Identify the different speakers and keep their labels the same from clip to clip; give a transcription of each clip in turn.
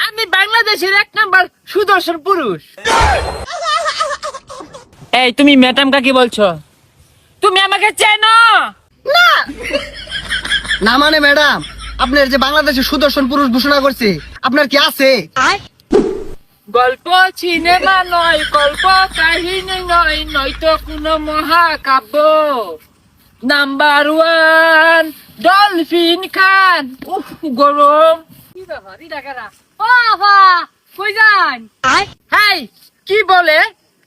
Speaker 1: আমি বাংলাদেশের 1 নাম্বার সুদর্শন পুরুষ। এই তুমি ম্যাডাম কাকে বলছো? তুমি আমাকে চেনো না?
Speaker 2: না মানে ম্যাডাম, আপনার যে বাংলাদেশের সুদর্শন পুরুষ ঘোষণা করছে, আপনার কি আছে?
Speaker 1: গল্প সিনেমা নয়, গল্প কাহিনী নয়, নয়তো কোনো মহাকাব্য। নাম্বার 1 ডলফিন খান। উফ গরম। হাই কি বলে?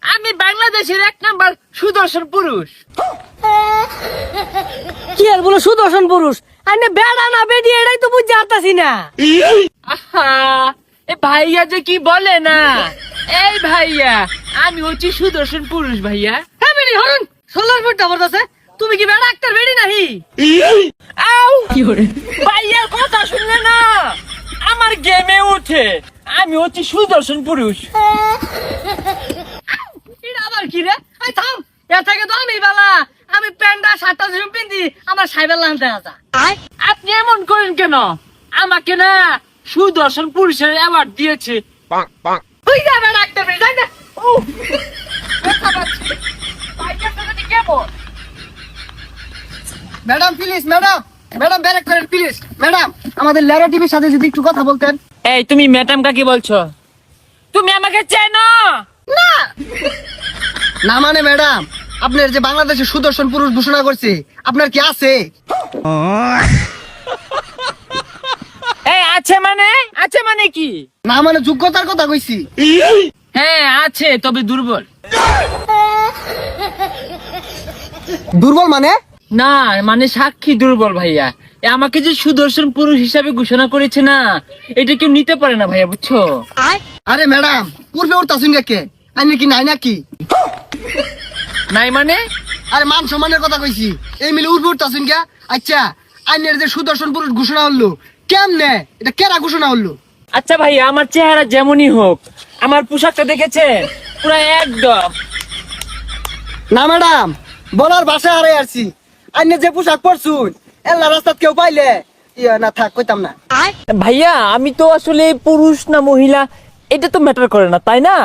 Speaker 1: আমি বাংলাদেশের 1 নাম্বার সুদর্শন পুরুষ।
Speaker 3: কি আর বলো সুদর্শন পুরুষ? আরে বেড়া না বেডি এটাই তো বুঝতে পারতাছি না।
Speaker 1: আহা, এ ভাইয়া যে কি বলে না। এই ভাইয়া, আমি হচ্ছি সুদর্শন পুরুষ ভাইয়া।
Speaker 3: হ্যাঁ বেডি হরন সোলার ফুট জবরদস্ত। তুমি কি বেড়া একটা বেডি নাহি?
Speaker 1: আউ কি হরে ভাইয়ার কথা শুনলে না আমার গেমে উঠে। আমি হচ্ছি সুদর্শন পুরুষ।
Speaker 3: এটা আবার কি রে? আই থাম, এর থেকে তো আমি বালা। আমি প্যান্ডা শার্টটা যেরকম পিন্দি আমার সাইবেল আনতে আসা।
Speaker 1: আপনি এমন করেন কেন? আমাকে না সুদর্শন পুরুষের অ্যাওয়ার্ড দিয়েছে।
Speaker 3: তুই যা বেড়া একটা বেডি যাই না।
Speaker 1: উফ, ব্যথা পাচ্ছি। ভাইয়ার সাথে কেমন?
Speaker 2: ম্যাডাম প্লিজ, ম্যাডাম ব্যারেক করেন প্লিজ। ম্যাডাম, আমাদের লেরা টিভির সাথে যদি একটু কথা বলতেন।
Speaker 1: এই তুমি ম্যাডাম কাকে বলছো? তুমি আমাকে চেনো না?
Speaker 2: না মানে ম্যাডাম, আপনার যে বাংলাদেশের সুদর্শন পুরুষ ঘোষণা করছে, আপনার কি আছে?
Speaker 1: এই আছে মানে কি?
Speaker 2: না মানে যোগ্যতার কথা কইছি।
Speaker 1: হ্যাঁ আছে, তবে দুর্বল।
Speaker 2: দুর্বল মানে?
Speaker 1: না মানে সাক্ষী দুর্বল ভাইয়া। আমাকে যে সুদর্শন পুরুষ হিসাবে ঘোষণা করেছে না, এটা কেউ নিতে পারে না ভাইয়া, বুঝছো?
Speaker 2: আরে ম্যাডাম, পূর্বে উঠতাছুন কে? আইনে কি নাই নাকি?
Speaker 1: নাই মানে?
Speaker 2: আরে মান সম্মানের কথা কইছি। এই মিলে উঠবে উঠতাছুন কে? আচ্ছা, আইনের যে সুদর্শন পুরুষ ঘোষণা হলো, কেমনে এটা কেরা ঘোষণা হলো?
Speaker 1: আচ্ছা ভাইয়া, আমার চেহারা যেমনই হোক, আমার পোশাকটা দেখেছেন পুরো একদম।
Speaker 2: না ম্যাডাম, বলার ভাষা হারাই আসছি। আইনে যে পোশাক পরছুন, এল্লা রাস্তাত কেউ পাইলে না থাক কইতাম না।
Speaker 1: ভাইয়া আমি তো আসলে পুরুষ না মহিলা এটা তো ম্যাটার করে না, তাই না?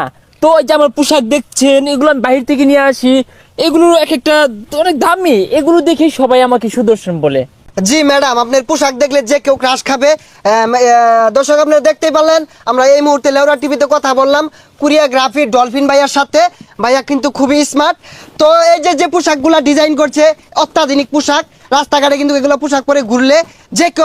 Speaker 1: তো এই যে আমার পোশাক দেখছেন, এগুলো আমি বাহির থেকে নিয়ে আসি, এগুলো এক একটা অনেক দামি, এগুলো দেখে সবাই আমাকে সুদর্শন বলে।
Speaker 2: জি ম্যাডাম, আপনার পোশাক দেখলে যে কেউ ক্রাশ খাবে। দর্শক আপনারা দেখতেই পারলেন, আমরা এই মুহূর্তে লেওরা টিভিতে কথা বললাম কোরিওগ্রাফি ডলফিন ভাইয়ার সাথে। ভাইয়া কিন্তু খুবই স্মার্ট। তো এই যে পোশাকগুলা ডিজাইন করছে, অত্যাধুনিক পোশাক। রাস্তাঘাটে কিন্তু এগুলো পোশাক পরে ঘুরলে যে কেউ